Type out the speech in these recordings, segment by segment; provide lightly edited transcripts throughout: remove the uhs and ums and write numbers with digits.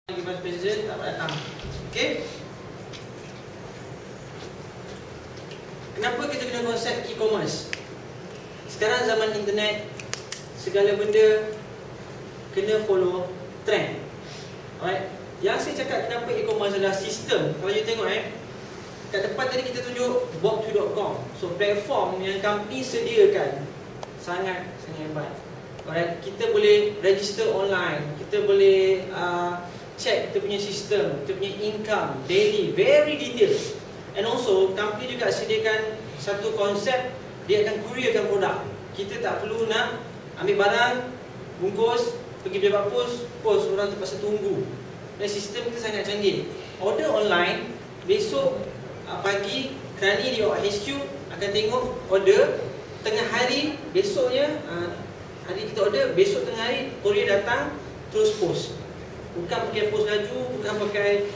Vice President tak datang. Okey. Kenapa kita guna konsep e-commerce? Sekarang zaman internet, segala benda kena follow trend. Alright. Yang saya cakap kenapa e-commerce adalah sistem. Kalau you tengok kat depan tadi kita tunjuk bob2.com. So platform yang company sediakan sangat hebat. Alright, kita boleh register online, kita boleh check kita punya sistem, kita punya income, daily, very details. And also, company juga sediakan satu konsep, dia akan courierkan produk. Kita tak perlu nak ambil barang, bungkus, pergi pejabat pos, orang terpaksa tunggu. Dan sistem kita sangat canggih. Order online, besok pagi, kerani di HQ akan tengok order, tengah hari, besoknya hari kita order, besok tengah hari, courier datang, terus post. Bukan pakai pos laju, bukan pakai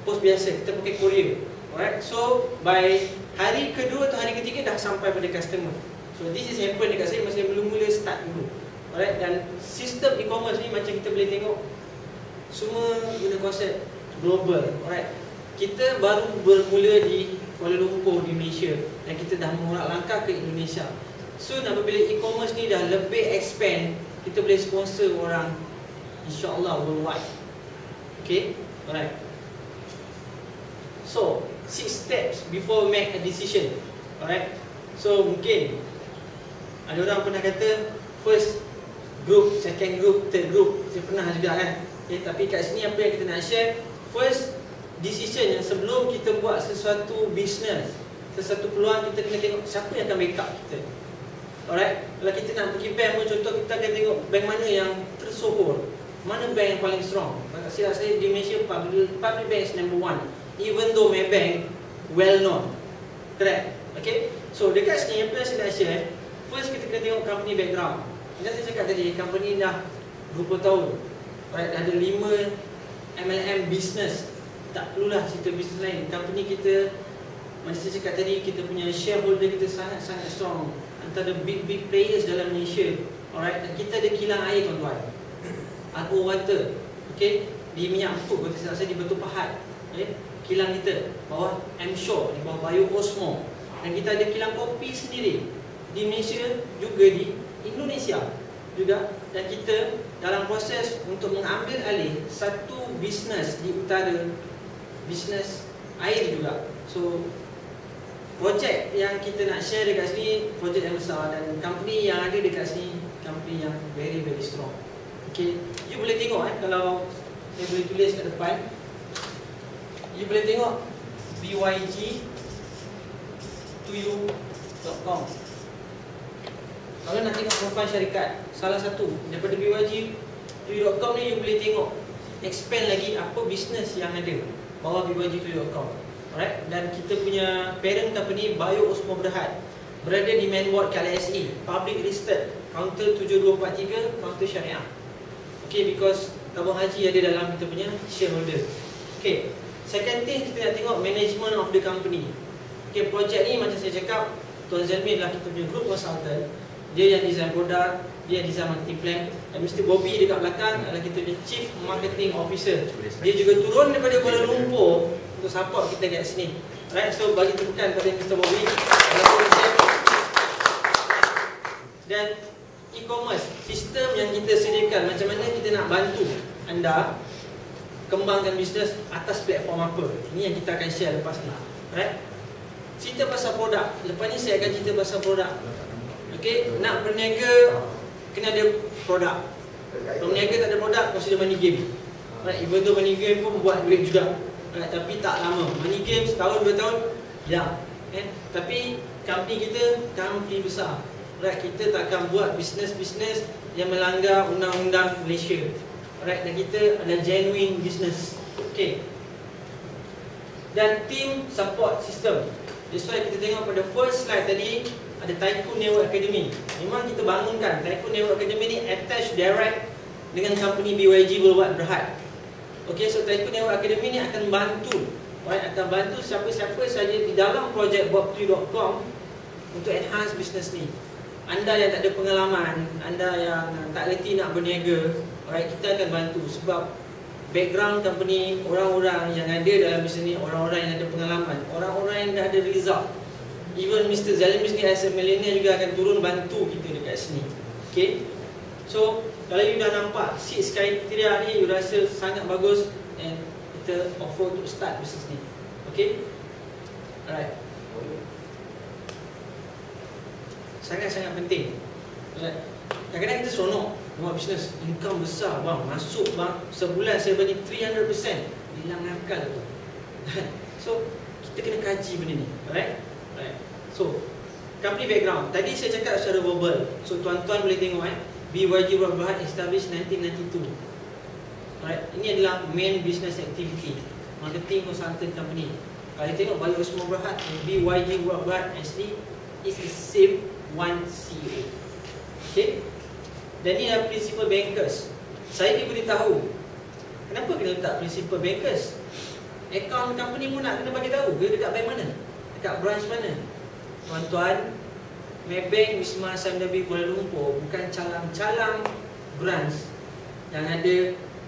pos biasa, kita pakai courier. Alright, so by hari kedua atau hari ketiga dah sampai pada customer. So this is happen dekat saya masa mula-mula start dulu. Alright, dan sistem e-commerce ni macam kita boleh tengok semua guna konsep global. Alright, kita baru bermula di Kuala Lumpur di Malaysia dan kita dah memulak langkah ke Indonesia. Soon apabila e-commerce ni dah lebih expand, kita boleh sponsor orang InsyaAllah worldwide. Okay, alright. So 6 steps before make a decision. Alright. So mungkin ada orang pernah kata first group, second group, third group. Saya pernah juga kan. Okay, tapi kat sini apa yang kita nak share, first decision yang sebelum kita buat sesuatu business, sesuatu peluang, kita kena tengok siapa yang akan backup kita. Alright. Kalau kita nak pergi bank pun, contoh kita akan tengok bank mana yang tersohor, mana bank yang paling strong. Silap saya di Malaysia public bank is number one, even though Maybank well known. Correct? Okay. So dekat sini apa yang saya nak share, first kita kena tengok company background. Macam saya cakap tadi, company dah 20 tahun. Right, ada 5 MLM business. Tak perlulah cerita bisnes lain. Company kita, macam saya cakap tadi, kita punya shareholder kita sangat-sangat strong, antara big players dalam Malaysia. Alright, dan kita ada kilang air tuan-tuan, RO water. Okay, di Minyak Empuk, kalau tidak saya di Batu Pahat. Okay, kilang kita bawah M-Shore, di bawah Bio Osmo. Dan kita ada kilang kopi sendiri di Malaysia, juga di Indonesia juga. Dan kita dalam proses untuk mengambil alih satu bisnes di utara, bisnes air juga. So projek yang kita nak share dekat sini, projek yang besar, dan company yang ada dekat sini, company yang very strong. Okay, you boleh tengok kalau saya boleh tulis kat depan, you boleh tengok byg2u.com. Kalau nak tengok profil syarikat, salah satu daripada byg2u.com ni, you boleh tengok expand lagi apa bisnes yang ada bawah byg2u.com. Alright, dan kita punya parent company Bio Osmo Berhad berada di main board KLSE, public listed, counter 7243, counter syariah. Okay, because tabung haji ada dalam kita punya shareholder. Okay, second thing kita nak tengok management of the company. Okay, projek ni macam saya cakap, Tuan Zelmi adalah kita punya group consultant. Dia yang design produk, dia yang design marketing plan, dan Mr. Bobby dekat belakang adalah kita punya chief marketing officer. Dia juga turun daripada Kuala Lumpur untuk support kita kat sini. Right, so bagi tepukan kepada Mr. Bobby. Dan e-commerce, sistem yang kita sediakan, macam mana kita nak bantu anda kembangkan bisnes atas platform apa. Ini yang kita akan share lepas ni. Right, cerita pasal produk. Lepas ni saya akan cerita pasal produk. Okay, nak berniaga kena ada produk. Kalau berniaga tak ada produk, consider money game. Right, even though money game pun buat duit juga. Right, tapi tak lama. Money game setahun 2 tahun hilang. Tapi company kita company besar. Right, kita takkan buat bisnes-bisnes yang melanggar undang-undang Malaysia. Right, dan kita adalah genuine business. Okay. Dan team support system. That's why kita tengok pada first slide tadi ada Tycoon Network Academy. Memang kita bangunkan Tycoon Network Academy ni attach direct dengan company BYG Worldwide Berhad. Okay, so Tycoon Network Academy ni akan bantu, right, akan bantu siapa-siapa saja di dalam projek bob2.com untuk enhance business ni. Anda yang tak ada pengalaman, anda yang tak reti nak berniaga, alright, kita akan bantu. Sebab background company, orang-orang yang ada dalam bisnes ni, orang-orang yang ada pengalaman, orang-orang yang dah ada result. Even Mr. Zalimis ni as a millionaire juga akan turun bantu kita dekat sini. Okay, so kalau you dah nampak 6 kriteria ni, you rasa sangat bagus, and kita offer untuk start bisnes ni. Okay, alright. Sangat-sangat penting. Alright. Kadang-kadang kita seronok buat bisnes, income besar bang, masuk bang, sebulan saya bagi 300%, hilang akal tu. So kita kena kaji benda ni. Alright. Alright. So company background, tadi saya cakap secara verbal. So tuan-tuan boleh tengok BYG Wak Berhad established 1992. Alright. Ini adalah main business activity, marketing consultant company. Kalau tengok Bayu Osman Berhad dan BYG Wak Berhad actually is the same one CEO. Okay. Dan ni adalah principal bankers. Saya diberitahu, kenapa kena letak principal bankers? Account company pun nak kena bagi tahu. Dia dekat bank mana? Dekat branch mana? Tuan-tuan, Maybank Wisma Samdabi Kuala Lumpur bukan calang-calang branch yang ada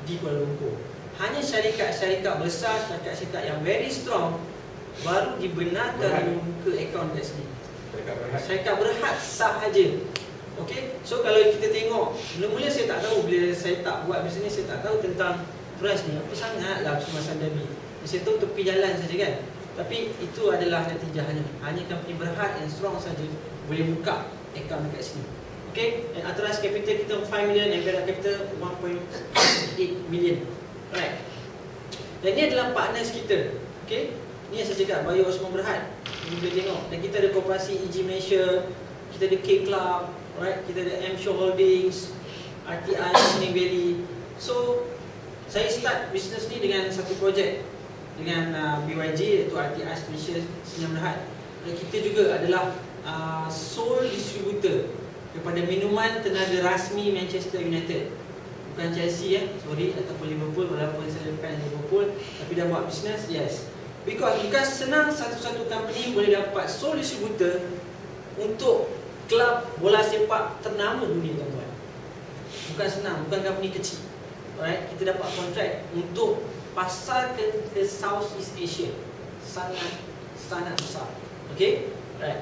di Kuala Lumpur. Hanya syarikat-syarikat besar, syarikat-syarikat yang very strong baru dibenarkan membuka akaun kat sini. Syarikat Berhad sahaja. Okay, so kalau kita tengok, mula-mula saya tak tahu, bila saya tak buat bisnes ni, saya tak tahu tentang branch ni. Apa sangatlah Wisma Samdabi. Saya tahu tepi jalan saja kan. Tapi itu adalah natijahnya. Hanya company Berhad yang strong saja boleh buka akaun dekat sini. Okay, and authorized capital kita 5 million, and direct capital 1.8 million. Alright. Dan ini adalah partners kita. Okay, ni yang saya cakap, Bayu Osman Berhad. Kita boleh tengok. Dan kita ada koperasi EG Malaysia, kita ada K Club, right? Kita ada M Show Holdings, RTI Sini Valley. So saya start bisnes ni dengan satu projek dengan BYG, iaitu RTI Malaysia Senyum Berhad. Dan kita juga adalah sole distributor kepada minuman tenaga rasmi Manchester United. Bukan Chelsea sorry, ataupun Liverpool, walaupun saya fan Liverpool, tapi dah buat bisnes, yes. Because bukan senang satu-satu company boleh dapat sole distributor untuk kelab bola sepak ternama dunia, tuan-tuan. Bukan senang, bukan company kecil. Alright, kita dapat kontrak untuk pasar ke Southeast Asia. Sangat besar. Okay? Alright.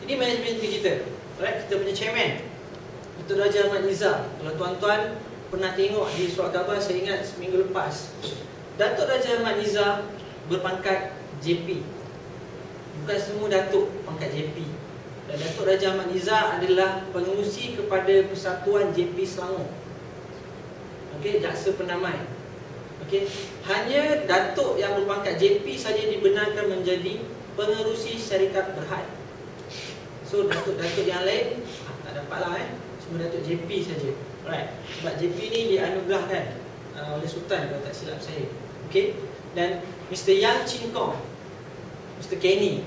Ini management kita. Alright, kita punya chairman Datuk Raja Ahmad Nizar. Kalau tuan-tuan pernah tengok di surat khabar, saya ingat seminggu lepas, Datuk Raja Ahmad Nizar berpangkat JP. Bukan semua Datuk pangkat JP. Dan Datuk Raja Ahmad Nizar adalah pengerusi kepada Persatuan JP Selangor. Okey, jaksa pendamai. Okey, hanya Datuk yang berpangkat JP saja dibenarkan menjadi pengerusi syarikat Berhad. So Datuk-Datuk yang lain tak dapatlah cuma Datuk JP saja. Right. Sebab JP ni dianugerahkan oleh Sultan, kalau tak silap saya. Okey. Dan Mr. Yang Chin Kong, Mr. Kenny,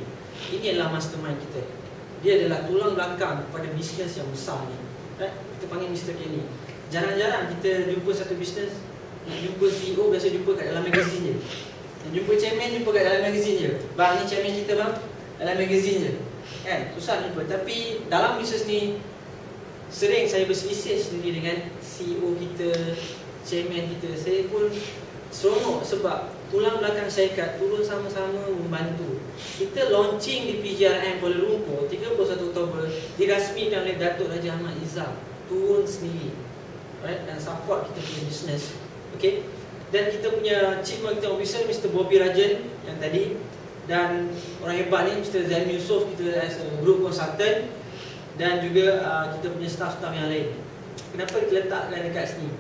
ini adalah mastermind kita. Dia adalah tulang belakang kepada bisnes yang besar ni. Right? Kita panggil Mr. Kenny. Jarang-jarang kita jumpa satu bisnes, nak jumpa CEO biasa jumpa kat dalam magazine je. Nak jumpa chairman jumpa kat dalam magazine je. Bang, ni chairman kita bang, dalam magazine je. Kan? Susah jumpa. Tapi dalam bisnes ni sering saya berselisih sendiri dengan CEO kita, chairman kita. Saya pun seronok sebab tulang belakang syarikat turun sama-sama membantu. Kita launching di PGRM Kuala Lumpur 31 Oktober, dirasmikan oleh Datuk Raja Ahmad Nizar, turun sendiri, right? Dan support kita punya bisnes. Okay? Dan kita punya Chief Marketing Officer Mr. Bobby Rajan yang tadi, dan orang hebat ni Mr. Zain Yusof, kita as a group consultant, dan juga kita punya staff-staff yang lain. Kenapa kita letakkan dekat sini?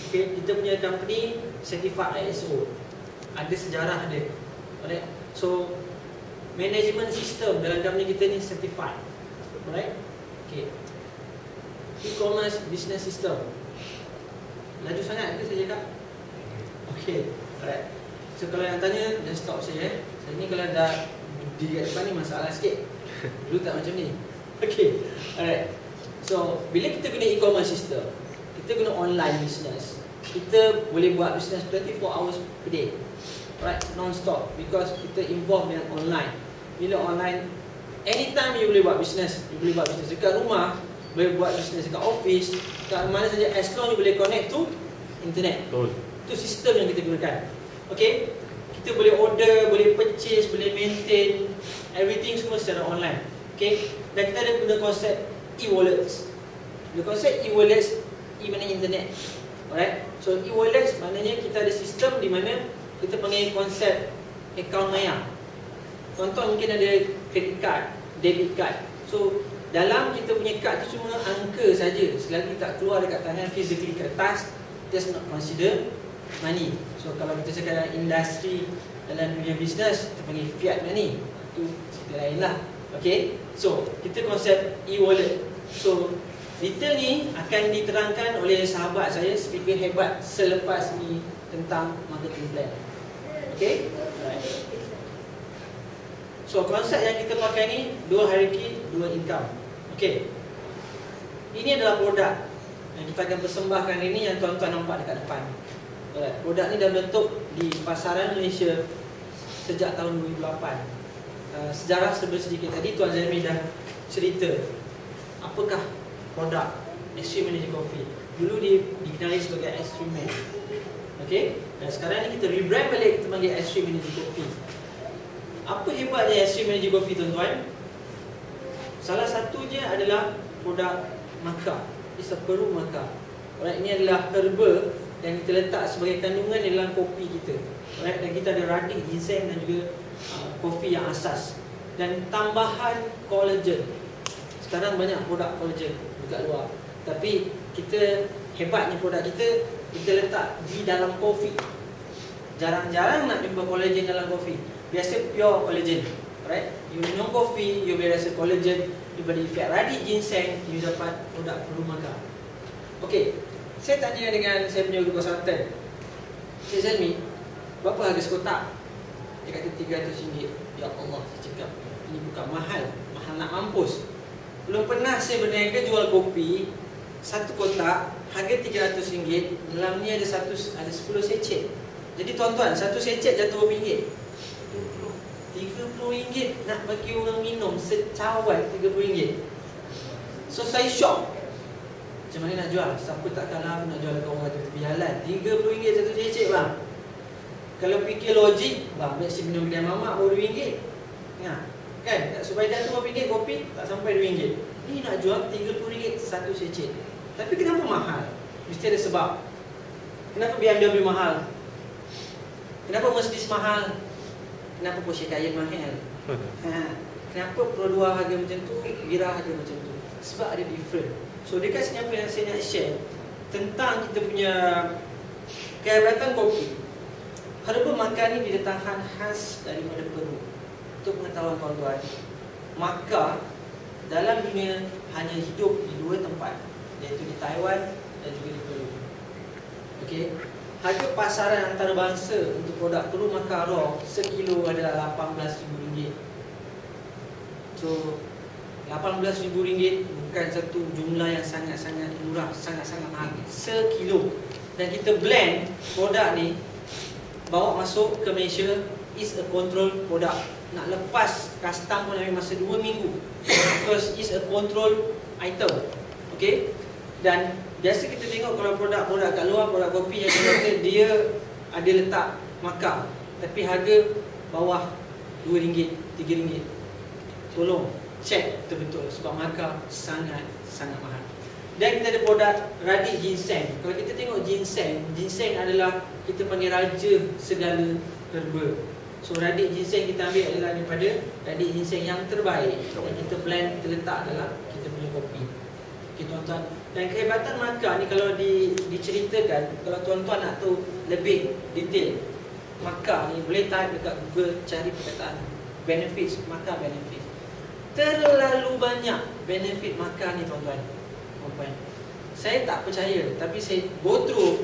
Okay, kita punya company certified ISO, ada sejarah dia. Alright. So management system dalam company kita ni certified. Alright. Okay. E-commerce business system. Laju sangat ke saya cakap? Okay. Alright. So kalau yang tanya, jangan stop saya. Saya ni kalau dah di depan ni masalah sikit. Dulu tak macam ni. Okay. Alright. So bila kita guna e-commerce system, kita guna online business, kita boleh buat business 24 hours per day, right? Non-stop, because kita involved dengan online. Bila online, anytime you boleh buat business. You boleh buat business dekat rumah, boleh buat business dekat office, kat mana saja, as long you boleh connect to internet. Betul. Itu sistem yang kita gunakan. Okay, kita boleh order, boleh purchase, boleh maintain, everything semua secara online. Okay, dan kita ada guna konsep e-wallets. Bila konsep e-wallets, e maknanya internet. Alright, so e-wallets maknanya kita ada sistem di mana kita panggil konsep account maya. Contoh mungkin ada credit card, debit card. So dalam kita punya kad tu cuma angka saja. Selagi tak keluar dekat tangan physically kertas, that's not consider money. So kalau kita cakap dalam industri, dalam dunia bisnes, kita panggil fiat money. Itu cerita lain lah. Okay, so kita konsep e-wallet. So detail ni akan diterangkan oleh sahabat saya, speaker hebat selepas ni tentang marketing plan. Okay, alright. So konsep yang kita pakai ni, dua hierarchy, dua income. Okay, ini adalah produk yang kita akan persembahkan hari ni, yang tuan-tuan nampak dekat depan. Alright. Produk ni dah bentuk di pasaran Malaysia sejak tahun 2008. Sejarah serba sedikit tadi Tuan Zalmi dah cerita apakah produk Extreme Energy Coffee. Dulu dikenali sebagai Extreme Man. Okay, dan sekarang ni kita rebrand balik, kita panggil Extreme Energy Coffee. Apa hebatnya Extreme Energy Coffee, tuan-tuan? Salah satunya adalah produk maca. It's a peru maca. Alright, ini adalah herba yang kita letak sebagai kandungan dalam kopi kita. Alright, dan kita ada radix, ginseng dan juga kopi yang asas. Dan tambahan collagen. Sekarang banyak produk collagen dekat luar. Tapi kita, hebatnya produk kita, kita letak di dalam kopi. Jarang-jarang nak jumpa collagen dalam kopi. Biasa pure collagen. Alright, you minum kopi, you boleh rasa collagen. You beri fiat radix, ginseng, you dapat produk peru maca. Okay, saya tanya dengan saya punya guru konsultan, Cik Zalmi, berapa harga sekotak? Dia kata RM300. Ya Allah, saya cakap, ini bukan mahal, mahal nak mampus. Belum pernah saya berniaga jual kopi satu kotak harga RM300. Dalam ni ada 10 secet. Jadi tuan-tuan, satu secet jatuh RM20. RM30 nak bagi orang minum secawan RM30. So saya shock. Macam mana nak jual? Siapa tak kalah nak jual ke orang tu tepi jalan. RM30 satu secet bang. Kalau fikir logik, bang, biasa minum kedai mamak baru RM2. Ya, kan? Supaya dah tu RM2 kopi tak sampai RM2. Ni nak jual RM30 satu secet. Tapi kenapa mahal? Mesti ada sebab. Kenapa BMW mahal? Kenapa Mercedes mahal? Kenapa Porsche Cayenne mahal? Kenapa Pro 2 harga macam tu, Vira harga macam tu? Sebab ada different. So dekat sini apa yang saya nak share tentang kita punya kehebatan kopi. Herba maca ni didatangkan khas daripada Peru. Untuk pengetahuan tuan-tuan, maca dalam dunia hanya hidup di dua tempat, iaitu di Taiwan dan juga di Peru. Okey, harga pasaran antarabangsa untuk produk peru maca raw sekilo adalah RM18,000. So RM18,000 bukan satu jumlah yang sangat-sangat murah, sangat-sangat mahal. Sekilo. Dan kita blend produk ni, bawa masuk ke Malaysia, is a control product. Nak lepas custom pun ambil masa 2 minggu, because is a control item. Okay. Dan biasa kita tengok kalau produk-produk kat luar, produk kopi yang kata dia ada letak maca, tapi harga bawah RM2, RM3. Tolong check betul-betul, sebab maca sangat-sangat mahal. Dan kita ada produk radix ginseng. Kalau kita tengok ginseng adalah kita panggil raja segala herba. So radix ginseng kita ambil adalah daripada radix ginseng yang terbaik, dan kita blend, kita letak dalam kita punya kopi. Okay tuan-tuan. Dan kehebatan maca ni kalau diceritakan, kalau tuan-tuan nak tahu lebih detail maca ni, boleh type dekat Google, cari perkataan benefits, maca benefits. Terlalu banyak benefit maca ni tuan-tuan. Saya tak percaya, tapi saya go through.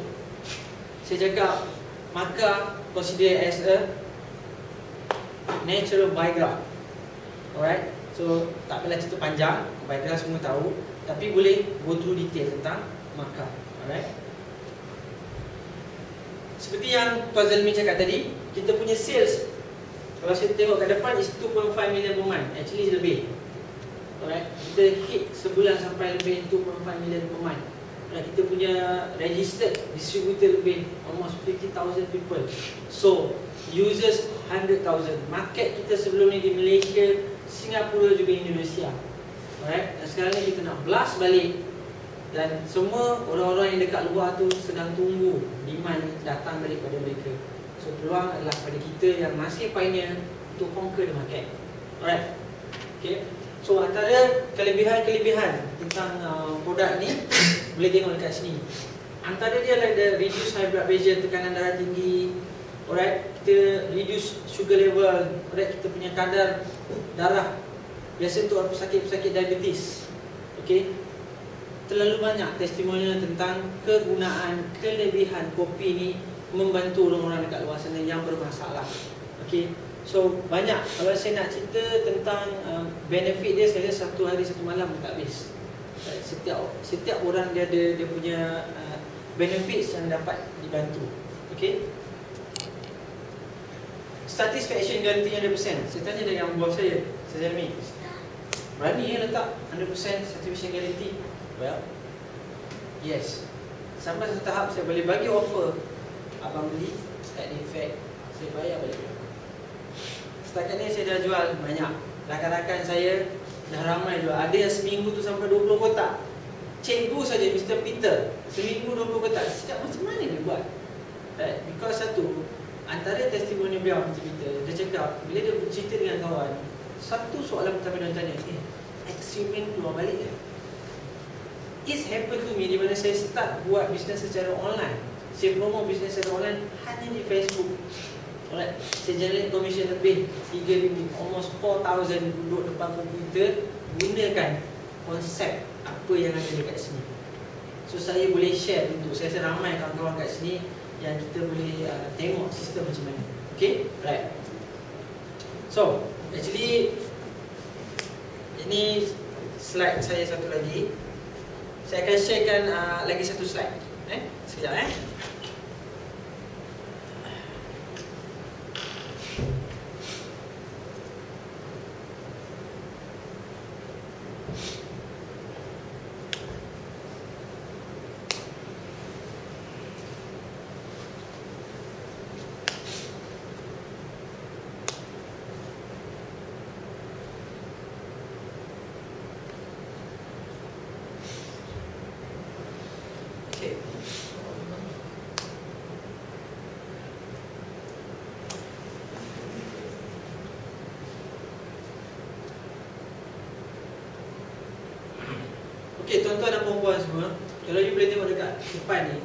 Saya cakap maca consider as a natural Viagra. Alright. So tak apalah cerita panjang, Viagra semua tahu, tapi boleh go through detail tentang maca. Alright. Seperti yang Tuan Zalmi cakap tadi, kita punya sales, kalau saya tengok kat depan, is 2.5 million per month. Actually lebih. Alright. Kita hit sebulan sampai lebih 2.5 million per month. kita punya registered distributor lebih almost 50,000 people. So users 100,000. Market kita sebelum ni di Malaysia, Singapura juga Indonesia. Alright, dan sekarang ni kita nak blast balik. Dan semua orang-orang yang dekat luar tu sedang tunggu demand datang daripada mereka. So peluang adalah pada kita yang masih pioneer untuk conquer the market. Alright. Okay. So antara kelebihan-kelebihan tentang produk ni boleh tengok dekat sini. Antara dia adalah ada reduce high blood pressure, tekanan darah tinggi. Alright, kita reduce sugar level. Alright, kita punya kadar darah biasa untuk pesakit-pesakit diabetes. Okay. Terlalu banyak testimonial tentang kegunaan, kelebihan kopi ni membantu orang-orang dekat luar sana yang bermasalah. Okay. So banyak. Kalau saya nak cerita tentang benefit dia, saya rasa satu hari satu malam tak habis. Setiap orang dia ada dia punya benefits yang dapat dibantu. Okay. Satisfaction guarantee 100%. Saya tanya dari yang bos saya Zalmi, berani letak 100% satisfaction guarantee? Well, yes. Sampai satu tahap saya boleh bagi offer, abang beli, side effect saya bayar balik. Setakat ni saya dah jual banyak. Rakan-rakan saya dah ramai jual. Ada yang seminggu tu sampai 20 kotak. Cikgu saja Mr. Peter, seminggu 20 kotak. Saya cakap macam mana dia buat? Right? Because satu, antara testimoni beliau Mr. Peter, dia cakap bila dia bercerita dengan kawan, satu soalan pertama dia tanya, eksperimen keluar balik ke? It's happened to me di mana saya start buat bisnes secara online. Saya promo bisnes secara online hanya di Facebook. Alright, saya generate commission lebih 3,000, almost 4,000 duduk depan komputer gunakan konsep apa yang ada dekat sini. So saya boleh share untuk saya rasa ramai kawan-kawan kat sini yang kita boleh tengok sistem macam mana. Okay, right. So actually ini slide saya satu lagi. Saya akan sharekan lagi satu slide. Sekejap Okey, tuan-tuan dan puan-puan semua, kalau you boleh tengok dekat depan ni,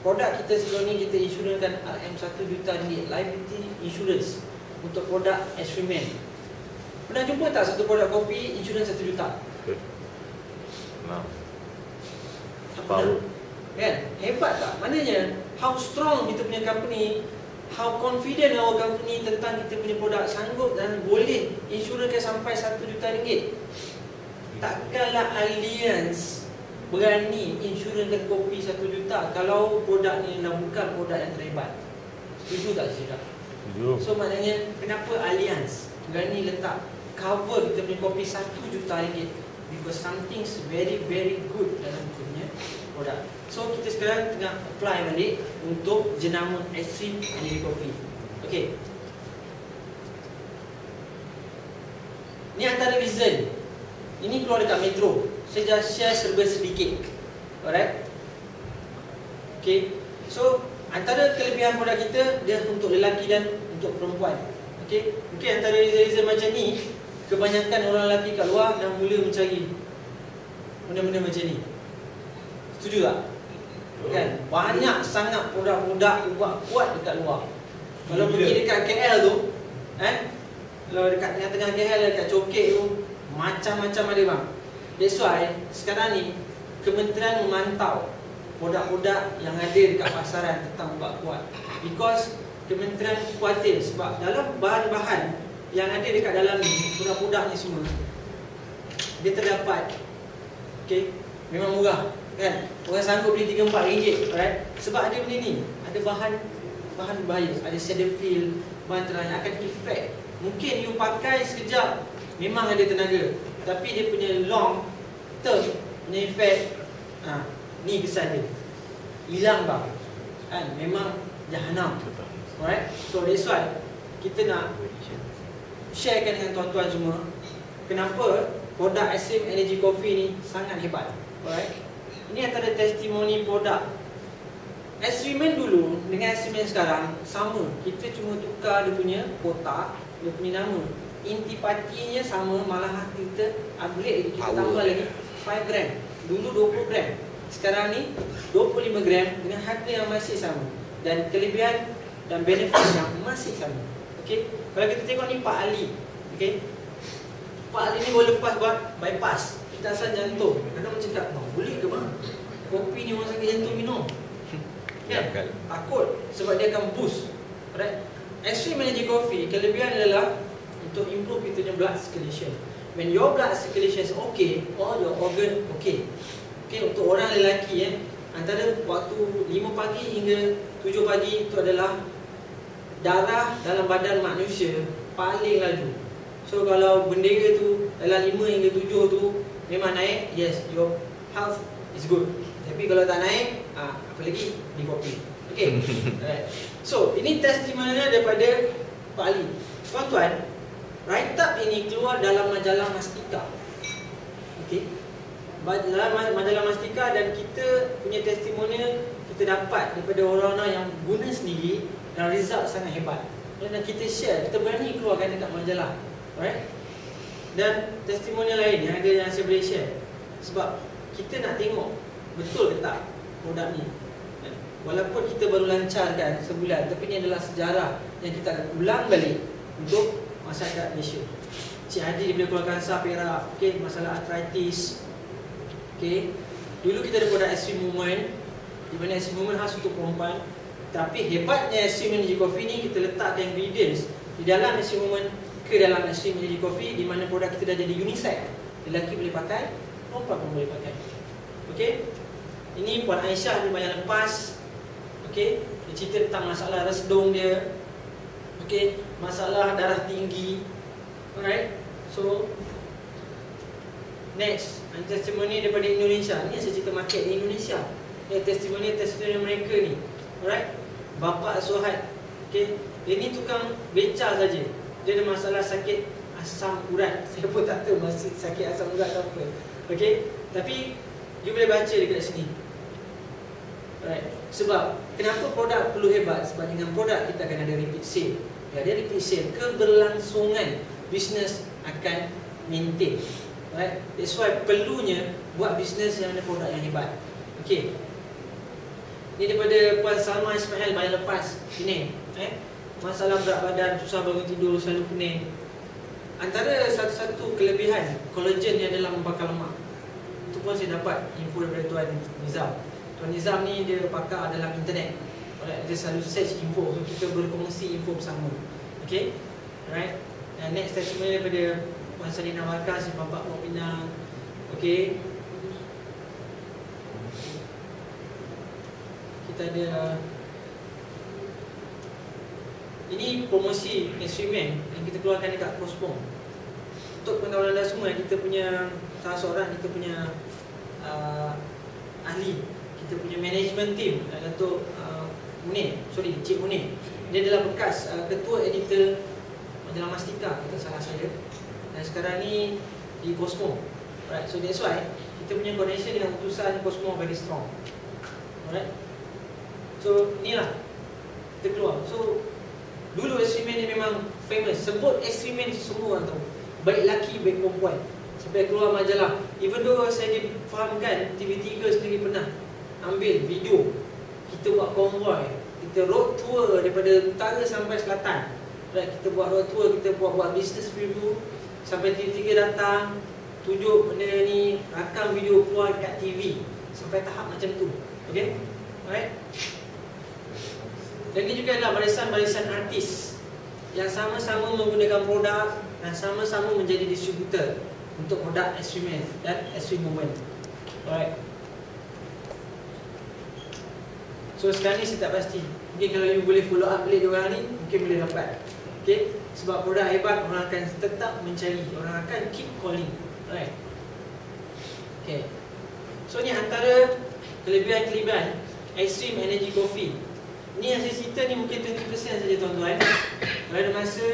produk kita sebelum ni kita insurankan RM1 juta liability insurance untuk produk eksperimen. Pernah jumpa tak satu produk kopi insurans 1 juta? Nah. Apa? Kan? Hebat tak? Maknanya how strong kita punya company, how confident our company tentang kita punya produk, sanggup dan boleh insurankan sampai 1 juta ringgit. Takkanlah Allianz berani insurankan kopi 1 juta kalau produk ni adalah bukan produk yang terhebat. Setuju tak saya? Setuju. So maknanya kenapa Allianz berani letak cover kita punya kopi 1 juta ringgit? Because something's very very good dalam kita punya produk. So kita sekarang tengah apply balik untuk jenama Extreme Energy Coffee. Okay. Ni antara reason. Ini keluar dekat Metro. Saya just share serba sedikit. Alright. Okay. So antara kelebihan produk kita, dia untuk lelaki dan untuk perempuan. Okay. Mungkin antara reason macam ni, kebanyakan orang lelaki kat luar dah mula mencari benda-benda macam ni. Setuju tak? Kan? Banyak sangat produk-produk kuat dekat luar. Kalau pergi dekat KL tu, kalau dekat tengah-tengah KL, dekat Cokek tu, macam-macam ada bang. That's why sekarang ni Kementerian memantau produk-produk yang ada dekat pasaran tentang ubat kuat. Because Kementerian khawatir sebab dalam bahan-bahan yang ada dekat dalam ni, produk-produk ni semua, dia terdapat, okay, memang murah kan? Orang sanggup beli 3-4 ringgit, right? Sebab ada benda ni, ada bahan berbahaya, ada Cetaphil, bahan terang yang akan efek. Mungkin you pakai sekejap memang ada tenaga, tapi dia punya long term punya efek ni kesan dia. Hilang bang. Kan memang jahanam. Alright. So that's why kita nak sharekan dengan tuan-tuan semua kenapa produk Extreme Energy Coffee ni sangat hebat. Alright. Ini antara testimoni produk. Extreme dulu dengan Extreme sekarang sama. Kita cuma tukar dia punya kotak, dia punya nama. Intipatinya sama, malah kita upgrade lagi, kita tambah lagi 5 gram. Dulu 20 gram. Sekarang ni 25 gram dengan harga yang masih sama dan kelebihan dan benefit yang masih sama. Okey. Kalau kita tengok ni Pak Ali. Okey. Pak Ali ni boleh lepas buat bypass pitasan jantung. Kadang macam cakap, boleh ke bang? Kopi ni orang sakit jantung minum. Kan? Takut sebab dia akan boost. Alright. Extreme Energy Coffee kelebihan adalah untuk improve kita punya blood circulation. When your blood circulation is okay, all your organ okay. Okay, untuk orang lelaki antara waktu 5 pagi hingga 7 pagi itu adalah darah dalam badan manusia paling laju. So kalau bendera tu dalam 5 hingga 7 tu memang naik, yes, your health is good. Tapi kalau tak naik, apa lagi? Di kopi. Okay. Alright. So ini testimonial daripada Pak Ali. Tuan-tuan, write up ini keluar dalam majalah Mastika. Okay. Dalam majalah Mastika, dan kita punya testimonial kita dapat daripada orang-orang yang guna sendiri dan result sangat hebat. Dan kita share, kita berani keluarkan dekat majalah. Alright. Dan testimonial lain yang ada yang saya boleh share. Sebab kita nak tengok betul ke tak produk ni. Walaupun kita baru lancarkan sebulan, tapi ini adalah sejarah yang kita akan ulang balik untuk masyarakat Malaysia. Cik Hadi daripada Kuala Kangsar, Perak, okay, masalah arthritis. Okay. Dulu kita ada produk Extreme Movement, di mana Extreme Movement khas untuk perempuan. Tapi hebatnya Extreme Energy Coffee ni, kita letakkan ingredients di dalam Extreme Movement ke dalam Extreme Energy Coffee, di mana produk kita dah jadi unisex. Lelaki boleh pakai, perempuan pun boleh pakai. Okay. Ini Puan Aisyah ni yang lepas. Okay. Dia cerita tentang masalah resdung dia. Okay. Masalah darah tinggi. Alright. So next, testimoni daripada Indonesia. Ni saya cerita market di Indonesia. Testimoni mereka ni. Alright. Bapa Suhad. Okay. Dia ni tukang beca saja. Dia ada masalah sakit asam urat. Saya pun tak tahu masih sakit asam urat apa. Okay. Tapi you boleh baca dekat sini. Alright. Sebab kenapa produk perlu hebat? Sebab dengan produk kita akan ada repeat sale. Bila ada repeat sale, keberlangsungan bisnes akan maintain. Right? That's why perlunya buat bisnes yang ada produk yang hebat. Okay. Ini daripada Puan Salma Ismail bayang lepas. Ini masalah berat badan, susah bangun tidur, selalu pening. Antara satu-satu kelebihan collagen yang dalam membakar lemak. Itu pun saya dapat info daripada Tuan Nizam. Tuan Nizam ni dia pakar dalam internet. Alright, dia selalu search info, so kita berkongsi info bersama. Okay. Alright. Dan next testimony daripada Puan Salina Markas, Bapak Mu'minah. Okay. Kita ada ini promosi Extreme yang kita keluarkan dekat Cosmo. Untuk pengetahuan anda semua, kita punya salah seorang kita punya ahli, kita punya management team, Datuk Cik Munir. Dia adalah bekas ketua editor majalah Mastika, kita salah saya. Dan sekarang ni di Cosmo. Alright, so that's why kita punya connection dengan utusan Cosmo very strong. Alright. So inilah kita keluar. So dulu Extreme ni memang famous. Sebut Extreme semua orang tahu. Baik lelaki, baik perempuan. Sampai keluar majalah. Even though saya difahamkan TV3 sendiri pernah ambil video. Kita buat konvoi, kita road tour daripada utara sampai selatan. Right, kita buat road tour, kita buat business review. Sampai TV3 datang, tunjuk benda ni, rakam video keluar dekat TV. Sampai tahap macam tu. Okay? Alright. Dan ini juga adalah barisan-barisan artis yang sama-sama menggunakan produk dan sama-sama menjadi distributor untuk produk Extreme dan Extreme Movement. Alright. So sekarang ni saya tak pasti. Mungkin kalau you boleh follow up balik diorang ni, mungkin boleh dapat. Okay. Sebab produk hebat, orang akan tetap mencari. Orang akan keep calling. Alright. Okay. So ni antara kelebihan Extreme Energy Coffee. Ni yang saya cerita ni mungkin 20% saja tuan-tuan. Kalau ada masa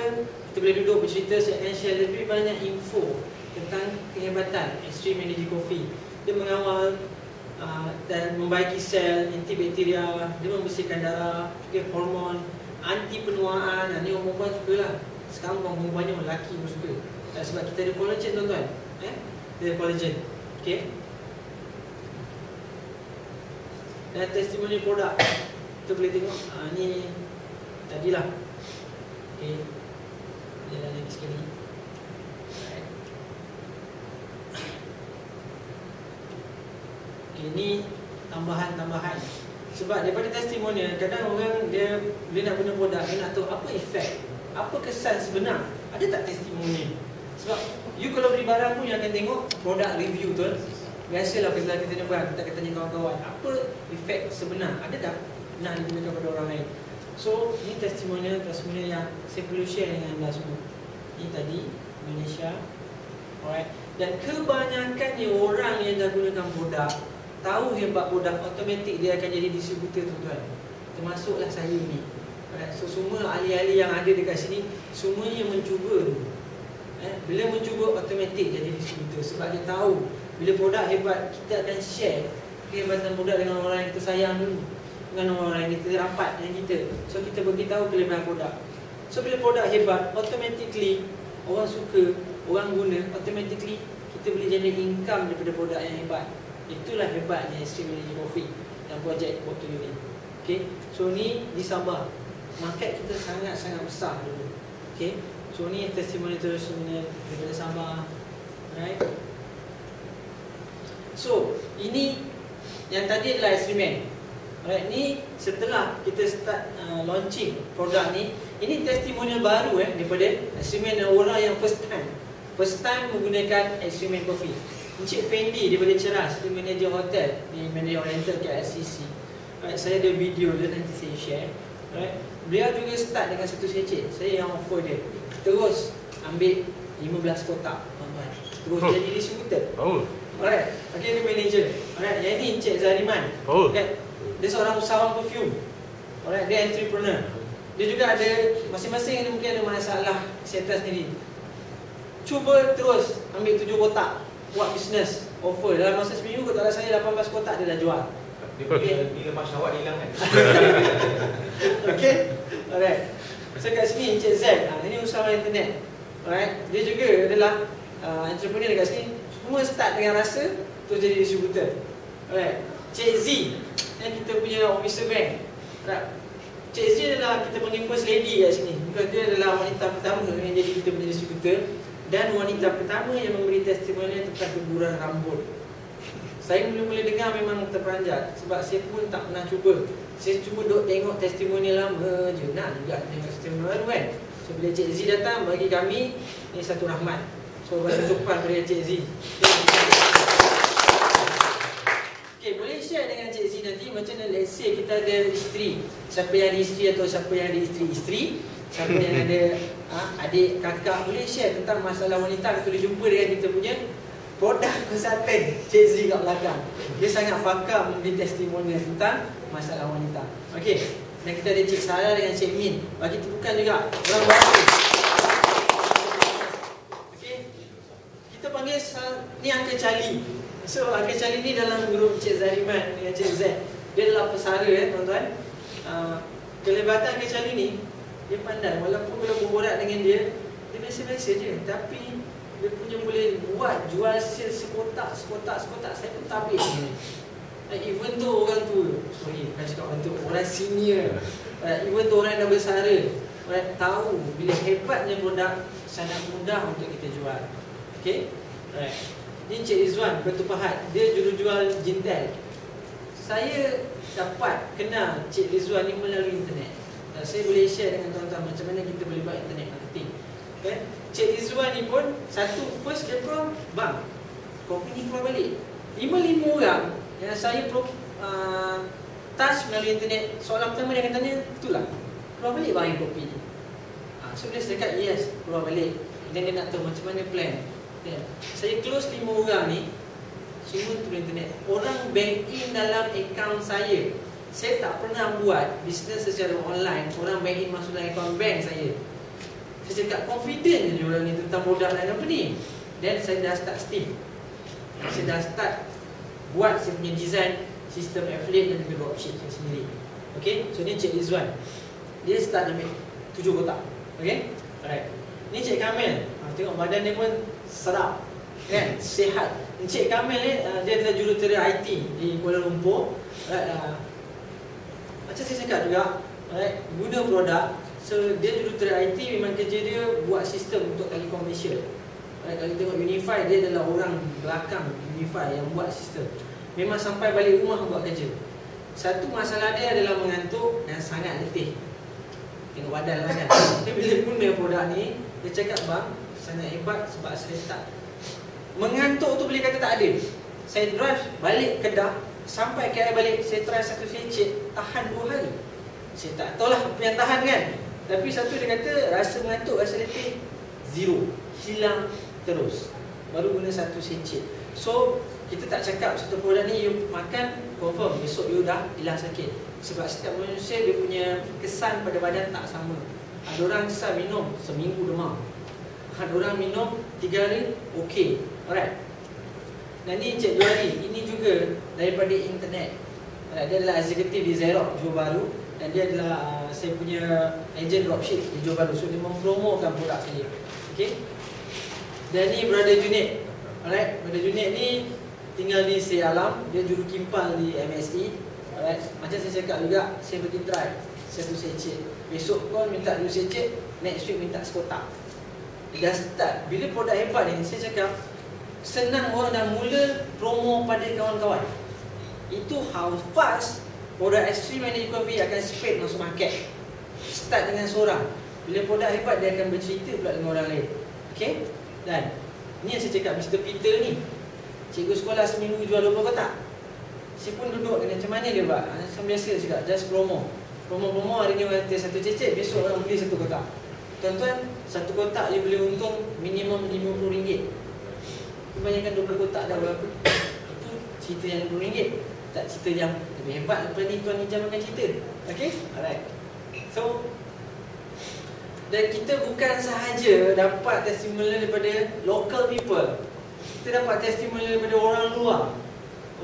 kita boleh duduk bercerita, saya akan share lebih banyak info tentang kehebatan Extreme Energy Coffee. Dia mengawal dan membaiki sel, antibakteria, dia membersihkan darah, hormon, anti penuaan. Ni orang perempuan sukalah. Sekarang orang perempuannya lelaki pun suka. Sebab kita ada collagen tuan-tuan. Dia ada collagen. Okay. Dan testimoni produk kita boleh tengok. Ni tadilah. Okay. Jalan lagi sekali. Okay, ni tambahan-tambahan. Sebab daripada testimonial, kadang orang dia nak guna produk, dia nak tahu apa efek, apa kesan sebenar. Ada tak testimonial? Sebab you kalau beli barang pun, you akan tengok produk review tu. Biasalah kita nyebar, kita tanya kawan-kawan, apa efek sebenar? Ada tak nak digunakan pada orang lain? So, ni testimonial yang saya perlu share dengan anda semua. Ni tadi, Malaysia. Alright. Dan kebanyakannya orang yang dah gunakan produk, tahu hebat produk, automatik dia akan jadi distributor tuan-tuan. Termasuklah saya ni. Alright. So, semua ahli-ahli yang ada dekat sini, semuanya mencuba. Bila mencuba, automatik jadi distributor. Sebab dia tahu bila produk hebat, kita akan share kehebatan produk dengan orang yang kita sayang dulu, dengan orang yang kita rapat dengan kita. So kita beritahu kelebihan produk. So bila produk hebat, automatically orang suka, orang guna, automatically kita boleh generate income daripada produk yang hebat. Itulah hebatnya Extreme Energy Coffee dan projek portfolio ni. Okay. So ni di Sabah, market kita sangat-sangat besar dulu. Okay. So ni testimoni terus daripada Sabah. Right. So ini yang tadi adalah eksperimen. Alright, ni setelah kita start launching produk ni, ini testimonial baru daripada eksperimen orang yang first time menggunakan Extreme Coffee. Encik Fendi daripada Ceras, dia manager hotel di Mandarin Oriental KLCC. Alright, saya ada video dia, nanti saya share. Alright, beliau juga start dengan satu secet. Saya yang offer dia, terus ambil 15 kotak, tuan-tuan. Terus jadi distributor. Alright, okay, dia manager. Alright, yang ini Encik Zariman. Okay. Dia seorang usahawan perfume. Alright, dia entrepreneur. Dia juga ada, masing-masing ni mungkin ada masalah kesihatan sendiri. Cuba terus ambil 7 kotak, buat bisnes, offer. Dalam masa seminggu, kalau saya 18 kotak dia dah jual. Dia lepas syawak dia hilang kan? Okay, alright. So kat sini Encik Z, ini usahawan internet. Alright, dia juga adalah entrepreneur dekat sini. Semua start dengan rasa, terus jadi distributor. Alright, Cik Z yang kita punya officer bank. Alright, Cik Z adalah kita panggil first lady kat sini. Bukan, dia adalah wanita pertama yang jadi kita punya distributor, dan wanita pertama yang memberi testimoni tentang guguran rambut. Saya mula-mula dengar memang terperanjat, sebab saya pun tak pernah cuba. Saya cuma duk tengok testimoni lama je, nak juga tengok testimoni baru kan. So bila Cik Z datang, bagi kami ni satu rahmat. So bagi tumpang dari Cik Z. Okay, boleh share dengan Cik Z nanti macam mana, let's say kita ada isteri. Siapa yang ada isteri atau siapa yang ada isteri-isteri, siapa yang ada adik, kakak, boleh share tentang masalah wanita. Kita boleh jumpa dengan kita punya produk konsultan Cik Z kat belakang. Dia sangat pakar memberi testimoni tentang masalah wanita. Okay, dan kita ada Cik Sarah dengan Cik Min. Bagi tepukan juga, orang baru. Kita panggil ni Uncle Charlie. So Uncle Charlie ni dalam grup Cik Zariman dengan Cik Z. Dia adalah pesara tuan-tuan. Kelebatan Uncle Charlie ni, dia pandai. Walaupun kalau berborak dengan dia, dia biasa-biasa je. Tapi dia punya boleh buat jual sale sekotak. Saya pun tak habis ni. Even tu orang tua, sorry, bukan cakap orang tua, orang senior. Even tu orang yang dah bersara, orang tahu bila hebatnya produk, sangat mudah untuk kita jual. Okay, right. Ni Encik Rizwan Batu Pahat, dia jual jintel. Saya dapat kenal Encik Rizwan ni melalui internet. Dan saya boleh share dengan tuan-tuan macam mana kita boleh buat internet marketing. Okay, Encik Rizwan ni pun satu first dia pun, bang, kopi ni keluar balik 5 orang yang saya touch melalui internet. Soalan pertama dia akan tanya, itulah, keluar balik bang kopi ni. So dia cakap yes, keluar balik. Dan dia nak tahu macam mana plan. Saya close 5 orang ni. semua through internet. Orang bank in dalam akaun saya tak pernah buat bisnes secara online. Orang bank in masuk dalam akaun bank saya. Saya cakap confident je orang ni tentang produk dan company. Dan saya dah start Steam. Saya dah start buat saya punya design sistem affiliate dan juga dropship saya sendiri. Okay, so ni Cik Rizwan. Dia start ambil 7 kotak. Okay, alright. Ni Cik Kamil. Tengok badan dia pun sedap, kan, sihat. Encik Kamil ni dia adalah jurutera IT di Kuala Lumpur. Macam saya cakap juga, guna produk. So dia jurutera IT, memang kerja dia buat sistem untuk Telekom Malaysia. Kalau kita tengok Unify, dia adalah orang belakang Unify yang buat sistem. Memang sampai balik rumah buat kerja. Satu masalah dia adalah mengantuk dan sangat letih. Tengok badan lah kan. Tapi bila guna produk ni, dia cakap bang, sangat hebat sebab saya tak mengantuk tu boleh kata tak ada. Saya drive balik Kedah, sampai KL balik, saya try satu secik, tahan 2 hari. Saya tak tahulah apa yang tahan kan. Tapi satu dia kata rasa mengantuk, rasa letih, zero, hilang terus. Baru guna satu secik. So kita tak cakap satu produk ni you makan confirm besok you dah hilang sakit. Sebab setiap manusia dia punya kesan pada badan tak sama. Ada orang kesan minum seminggu demam, ada orang minum 3 hari okey. Alright. Dan ni Encik Johari, ini juga daripada internet. Dia adalah eksekutif di Xerox Johor Bahru. Dan dia adalah saya punya agent dropship di Johor Bahru. So dia mempromokan produk saya. Okay. Dan ni Brother Junaid. Alright, Brother Junaid ni tinggal di Seri Alam. Dia juru kimpal di MSE. Alright, macam saya cakap juga, saya pergi try satu secik. Besok kau minta 2 secik, next week minta sekotak. Dia dah start. Bila produk hebat ni, saya cakap senang orang dah mula promo pada kawan-kawan. Itu how fast produk Extreme Energy Coffee akan spread masuk market. Start dengan seorang. Bila produk hebat, dia akan bercerita pula dengan orang lain. Okay. Dan ni yang saya cakap, Mr. Peter ni, cikgu sekolah seminggu jual 20 kotak. Saya pun duduk dengan macam mana dia buat. Macam biasa cakap, just promo. Promo-promo, hari ni orang kata satu cecek, besok orang beli 1 kotak. Tuan-tuan, 1 kotak dia boleh untung minimum RM50. Kebanyakan 20 kotak dah berapa? Itu cerita yang RM20. Tak cerita yang lebih hebat lepas ni Tuan Nijam akan cerita. Okay? Alright. So, dan kita bukan sahaja dapat testimonial daripada local people, kita dapat testimonial daripada orang luar.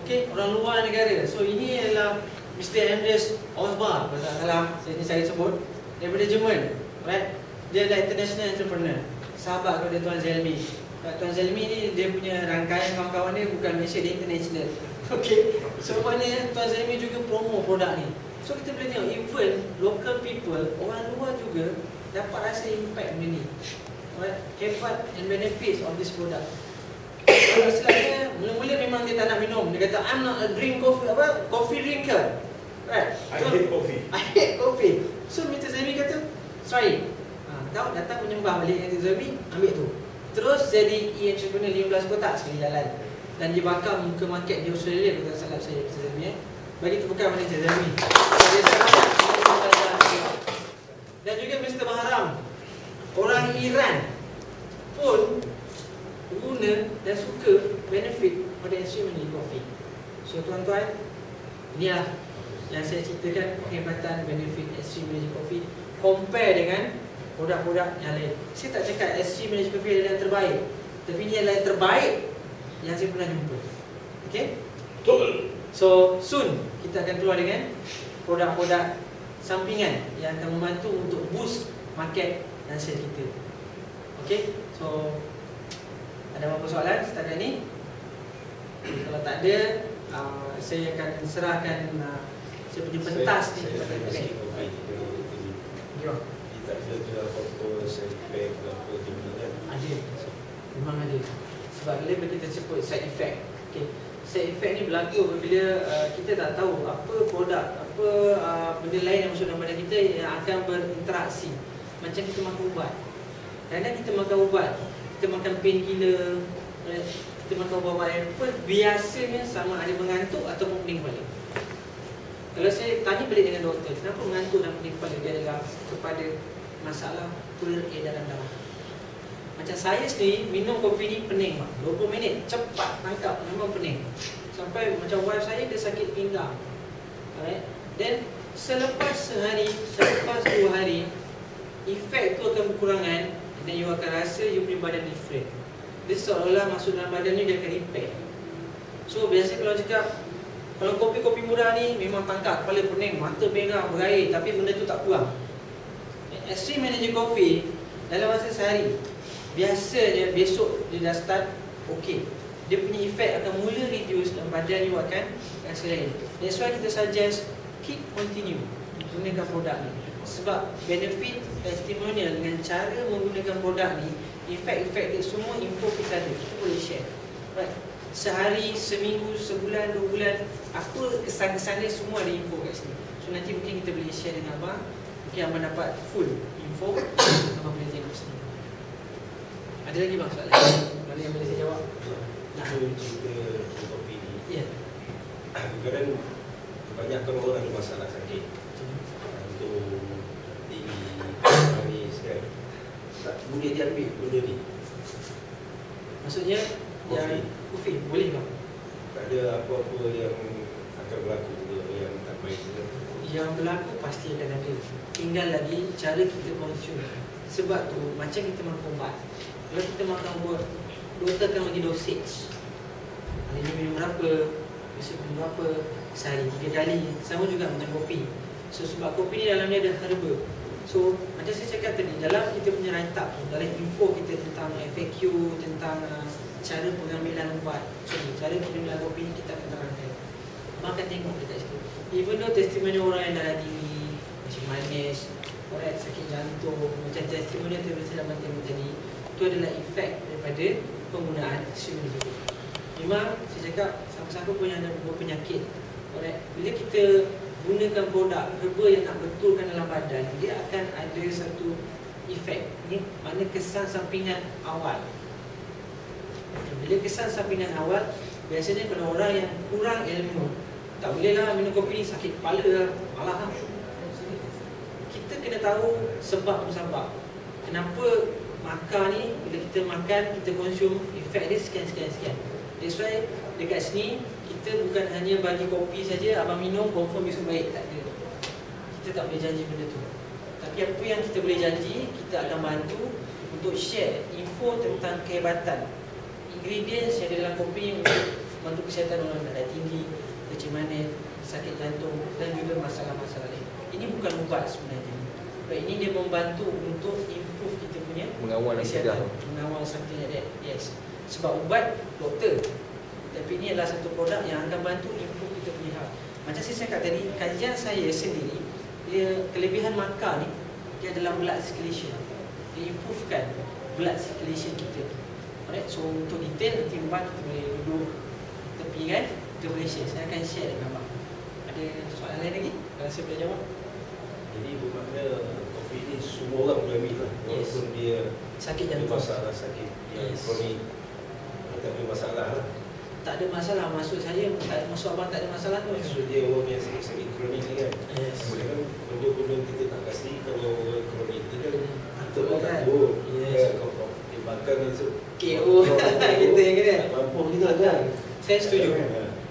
Okay? Orang luar negara. So ini adalah Mr. Andreas Osbar, kalau tak salah saya sebut, daripada Jerman. Right? Dia adalah international entrepreneur, sahabat kepada Tuan Zelmi. Tuan Zelmi ni dia punya rangkaian kawan-kawan dia bukan Malaysia, dia international. Okay? So maknanya Tuan Zelmi juga promo produk ni. So kita boleh tengok even local people, orang luar juga dapat rasa impact benda ni. Right? Hebat and benefits of this product. Kalau selalunya mula-mula memang dia tak nak minum. Dia kata I'm not a coffee drinker. Right? So, I hate coffee. I hate coffee. So Mr. Zami kata, sorry. Tahu datang menyembah balik Mr. Zami, ambil tu. Terus jadi e-entrepreneur 15 kotak sekali jalan. Dan dia bakar muka market di Australia, kalau tak salah saya Mr. Zami. Bagi tepukan pada Mr. Zami. Dan juga Mr. Baharam, orang Iran pun guna dan suka benefit pada Extreme Energy Coffee. So tuan-tuan, inilah yang saya ceritakan kehebatan benefit Extreme Energy Coffee compare dengan produk-produk yang lain. Saya tak cakap Extreme Energy Coffee adalah yang terbaik, tapi ini adalah yang terbaik yang saya pernah jumpa. Okay? Betul. So soon kita akan keluar dengan produk-produk sampingan yang akan membantu untuk boost market dan sale kita. Okay? So ada apa-apa soalan setakat ni? Kalau tak ada, saya akan serahkan saya punya pentas ni kepada kalian. Ya. Tak ada apa-apa side effect ke apa gimana kan? Ada. Memang ada. Sebab bila kita sebut side effect. Okay. Side effect ni berlaku apabila kita tak tahu apa produk, apa benda lain yang masuk dalam badan kita yang akan berinteraksi. Macam kita makan ubat. Kadang-kadang kita makan ubat, kita makan painkiller, kita makan ubat yang biasanya sama ada mengantuk ataupun pening kepala. Kalau saya tanya balik dengan doktor, kenapa mengantuk dan pening kepala, dia adalah kepada masalah polutan dalam darah. Macam saya sendiri minum kopi ni pening, 20 minit cepat tangkap, memang pening. Sampai macam wife saya dia sakit pinggang. Alright. Then selepas sehari, selepas 2 hari, efek tu akan berkurangan dan you akan rasa you punya badan different. Dia seolah-olah masuk dalam badan ni dia akan repair. So biasa kalau cakap, kalau kopi-kopi murah ni memang tangkap, kepala pening, mata pinggang, berair, tapi benda tu tak kurang. Extreme Energy Coffee dalam masa sehari, biasanya besok dia dah start okey. Dia punya efek akan mula reduce dan badan you akan rasa lain. That's why kita suggest keep continue gunakan produk ni. Sebab benefit testimonial dengan cara menggunakan produk ni, efek-efek dia semua info kita ada, kita boleh share. Right. Sehari, seminggu, sebulan, 2 bulan, apa kesan-kesan dia semua ada info kat sini. So nanti mungkin kita boleh share dengan abang. Mungkin abang dapat full info, abang boleh tengok sini. Ada lagi bang soalan? Mana yang boleh saya jawab? Nah, cerita kopi ni. Ya. Kadang kebanyakan orang ada masalah sakit. Untuk tinggi, manis kan. Tak boleh dia ambil benda ni. Maksudnya yang kopi boleh bang? Tak ada apa-apa yang akan berlaku yang tak baik ke? Yang berlaku pasti akan ada. Tinggal lagi cara kita konsum. Sebab tu macam kita makan ubat. Kalau kita makan ubat, doktor akan bagi dosage. Hari ni minum berapa, besok minum berapa, sehari 3 kali. Sama juga macam kopi. So sebab kopi ni dalamnya ada herba. So macam saya cakap tadi, dalam kita punya write up, dalam info kita tentang FAQ, tentang cara pengambilan ubat, cara pengambilan kopi ni kita akan terangkan. Abang akan tengok dekat situ. Even though testimoni orang yang darah tinggi, macam manis, orang sakit jantung, macam testimoni yang saya dapat tengok tadi, itu adalah efek daripada penggunaan Extreme Energy. Memang saya cakap siapa-siapa pun yang ada penyakit, alright, bila kita gunakan produk herba yang nak betulkan dalam badan, dia akan ada satu efek. Ini mana kesan sampingan awal. Bila kesan sampingan awal, biasanya kalau orang yang kurang ilmu, tak bolehlah minum kopi ni, sakit kepala lah, malah lah. Kita kena tahu sebab musabab. Kenapa makan ni, bila kita makan, kita konsum, efek dia sekian. That's why dekat sini kita bukan hanya bagi kopi saja, abang minum confirm besok baik, tak ada. Kita tak boleh janji benda tu. Tapi apa yang kita boleh janji, kita akan bantu untuk share info tentang kehebatan ingredients yang ada dalam kopi untuk bantu kesihatan orang yang darah tinggi, kecil manis, sakit jantung dan juga masalah-masalah lain. Ini bukan ubat sebenarnya. Ini dia membantu untuk improve kita punya mengawal kesihatan, mengawal something like that. Yes. Sebab ubat doktor, tapi ini adalah satu produk yang akan bantu improve kita punya hal. Macam saya cakap tadi, kajian saya sendiri, dia kelebihan makan ni, dia adalah blood circulation. Dia improvekan blood circulation kita. Alright, so untuk detail nanti abang kita boleh duduk tepi kan, kita boleh share. Saya akan share dengan abang. Ada soalan lain lagi? Kalau saya boleh jawab. Jadi bermakna kopi ni semua orang boleh ambil lah. Walaupun dia sakit ada jantung, masalah sakit yang kronik, tak ada masalah lah. tak ada masalah. Maksud saya, maksud abang tak ada masalah tu. Maksud dia orang yang sakit-sakit kronik ni kan. Yes. Boleh kan benda-benda kita tak kasi kalau orang kronik ni kan kita pun kan? takut. Yes. Kalau dia makan ni tu KO kita yang kena. tak mampu kita kan. Saya setuju.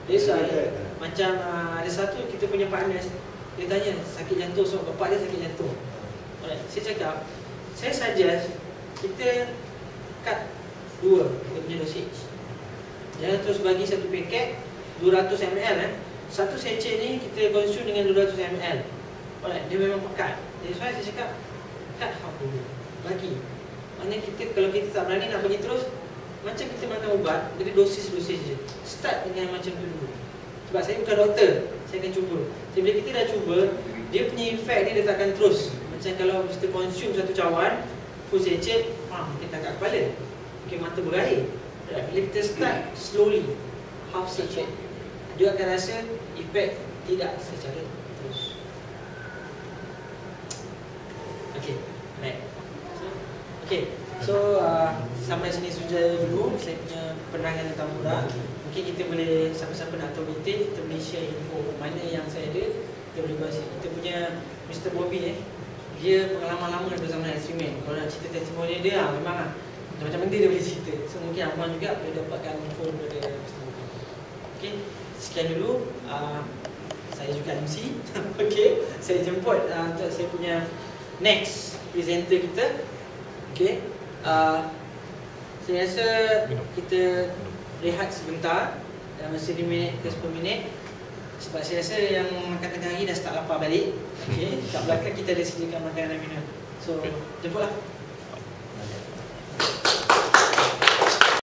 Dia soal Kan? macam ada satu kita punya partners, dia tanya sakit jantung, sebab bapak dia sakit jantung. Alright, saya cakap, saya suggest kita cut 2 kita punya dosage. Jangan terus bagi satu paket 200 ml Satu sachet ni kita konsum dengan 200 ml. Alright, dia memang pekat. Jadi saya cakap cut half dulu. Bagi. Maknanya kita, kalau kita tak berani nak bagi terus, macam kita makan ubat, jadi dosis-dosis je. Start dengan macam tu dulu. Sebab saya bukan doktor, saya akan cuba. Jadi bila kita dah cuba, dia punya efek dia takkan terus. Macam kalau kita konsum satu cawan full sachet, kita tangkap kepala, mungkin mata berair. Bila kita start slowly, half sachet, dia akan rasa efek tidak secara terus. Okay, baik. So sampai sini saja dulu saya punya penerangan tentang murah. Mungkin kita boleh, siapa-siapa nak tahu detail, kita boleh share info mana yang saya ada, kita boleh kongsi. Kita punya Mr. Bobby dia pengalaman lama bersama Extreme. Kalau nak cerita testimoni dia memang macam benda dia boleh cerita. So mungkin Ahmad juga boleh dapatkan phone daripada Mr. Muhammad. Okay, sekian dulu. Saya juga MC. Okay, saya jemput untuk saya punya next presenter kita. Okay, saya rasa kita rehat sebentar dalam masa 5 minit ke 10 minit. Sebab saya rasa yang makan tengah hari dah start lapar balik. Okay, kat belakang kita ada sediakan makanan dan minum. So, jemputlah.